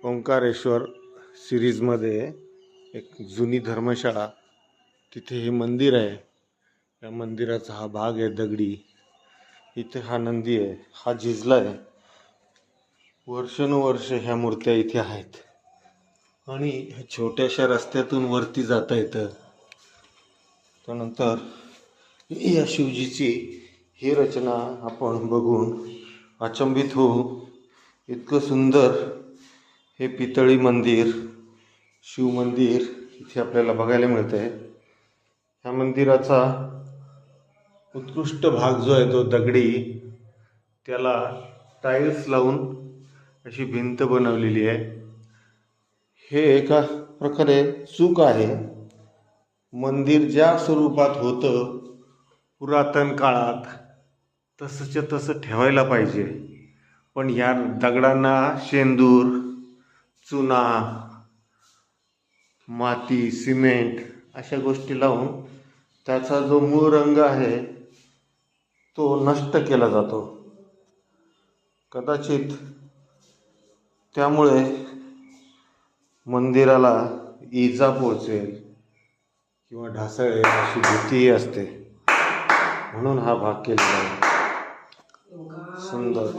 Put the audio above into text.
ओंकारेश्वर सिरीजमध्ये एक जुनी धर्मशाळा, तिथे हे मंदिर आहे. या मंदिराचा हा भाग आहे दगडी. इथे हा नंदी आहे, हा झिजला आहे. वर्षानुवर्ष ह्या मूर्त्या इथे आहेत आणि छोट्याशा रस्त्यातून वरती जाता येतं. त्यानंतर या शिवजीची ही रचना आपण बघून अचंबित होऊ. इतकं सुंदर हे पितळी मंदिर, शिव मंदिर इथे आपल्याला बघायला मिळतंय. ह्या मंदिराचा उत्कृष्ट भाग जो आहे तो दगडी, त्याला टाईल्स लावून अशी भिंत बनवलेली आहे. हे एका प्रकारे चूक आहे. मंदिर ज्या स्वरूपात होतं पुरातन काळात तसंच्या तसं ठेवायला पाहिजे, पण या दगडांना शेंदूर, चुना, माती, सिमेंट अशा गोष्टी लावून त्याचा जो मूळ रंग आहे तो नष्ट केला जातो. कदाचित त्यामुळे मंदिराला इजा पोहोचेल किंवा ढासळेल अशी भीतीही असते, म्हणून हा भाग केलेला आहे. सुंदर.